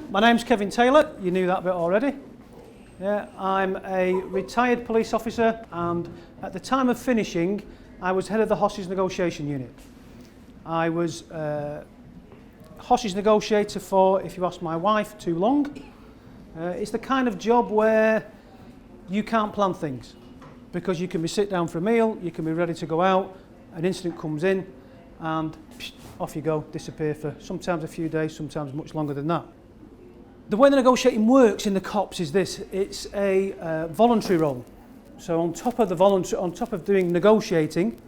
My name's Kevin Taylor, you knew that bit already. Yeah, I'm a retired police officer, and at the time of finishing, I was head of the hostage negotiation unit. I was hostage negotiator for, if you ask my wife, too long. It's the kind of job where you can't plan things, because you can be sit down for a meal, you can be ready to go out, an incident comes in, and psh, off you go, disappear for sometimes a few days, sometimes much longer than that. The way the negotiating works in the cops is this: it's a voluntary role. So on top of doing negotiating,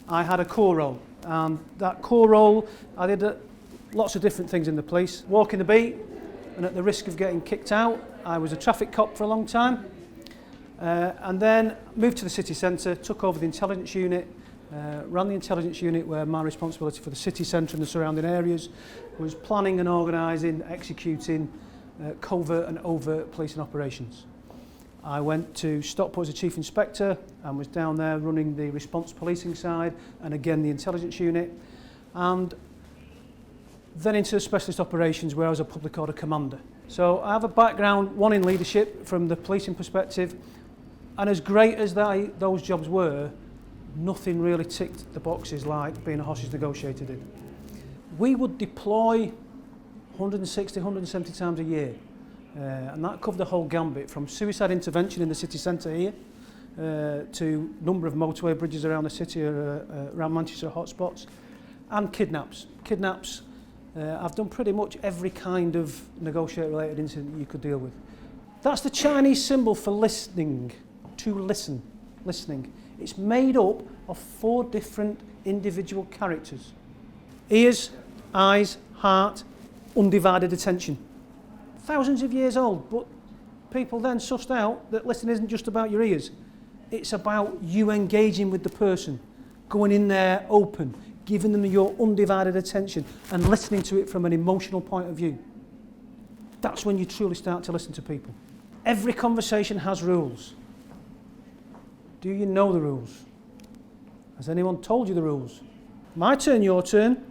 I had a core role, and that core role, I did lots of different things in the police. Walking the beat, and at the risk of getting kicked out, I was a traffic cop for a long time, and then moved to the city centre, took over the intelligence unit, ran the intelligence unit where my responsibility for the city centre and the surrounding areas was planning and organising, executing covert and overt policing operations. I went to Stockport as a chief inspector and was down there running the response policing side and again the intelligence unit, and then into specialist operations where I was a public order commander. So I have a background, one in leadership from the policing perspective, and as great as those jobs were, nothing really ticked the boxes like being a hostage negotiator did. We would deploy 160, 170 times a year, and that covered the whole gambit, from suicide intervention in the city centre here to number of motorway bridges around the city or around Manchester hotspots, and kidnaps. I've done pretty much every kind of negotiate-related incident you could deal with. That's the Chinese symbol for listening, to listen, listening. It's made up of 4 different individual characters: ears, eyes, heart, undivided attention. Thousands of years old, but people then sussed out that listening isn't just about your ears. It's about you engaging with the person, going in there open, giving them your undivided attention and listening to it from an emotional point of view. That's when you truly start to listen to people. Every conversation has rules. Do you know the rules? Has anyone told you the rules? My turn, your turn.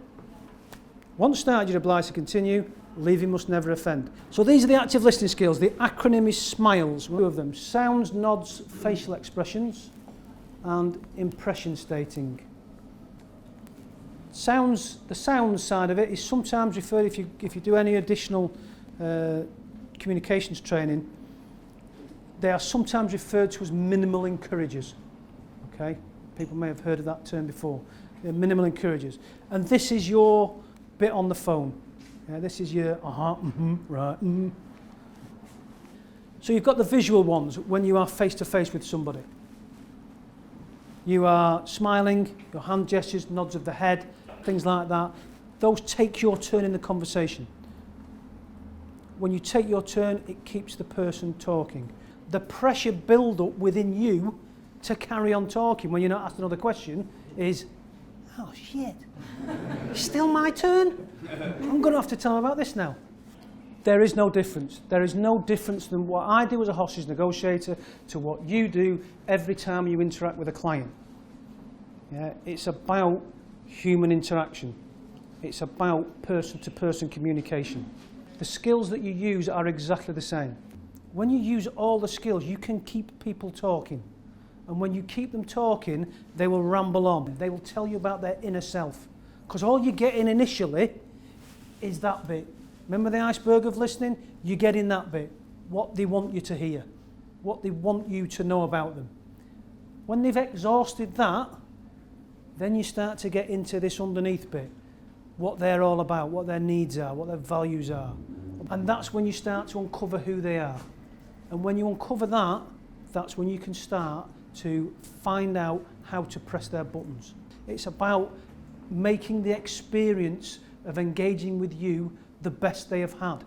Once started, you're obliged to continue. Leaving must never offend. So these are the active listening skills. The acronym is SMILES. 2 of them: sounds, nods, facial expressions, and impression stating. Sounds, the sounds side of it is sometimes referred, if you do any additional communications training, they are sometimes referred to as minimal encouragers. Okay? People may have heard of that term before. They're minimal encouragers. And this is your bit on the phone. Yeah, this is your right. So you've got the visual ones when you are face to face with somebody. You are smiling, your hand gestures, nods of the head, things like that. Those take your turn in the conversation. When you take your turn, it keeps the person talking. The pressure build up within you to carry on talking when you're not asked another question is, oh shit, still my turn? I'm going to have to tell them about this now. There is no difference. There is no difference than what I do as a hostage negotiator to what you do every time you interact with a client. Yeah, it's about human interaction. It's about person-to-person communication. The skills that you use are exactly the same. When you use all the skills, you can keep people talking. And when you keep them talking, they will ramble on. They will tell you about their inner self. Because all you get in initially is that bit. Remember the iceberg of listening? You get in that bit. What they want you to hear. What they want you to know about them. When they've exhausted that, then you start to get into this underneath bit. What they're all about, what their needs are, what their values are. And that's when you start to uncover who they are. And when you uncover that, that's when you can start to find out how to press their buttons. It's about making the experience of engaging with you the best they have had.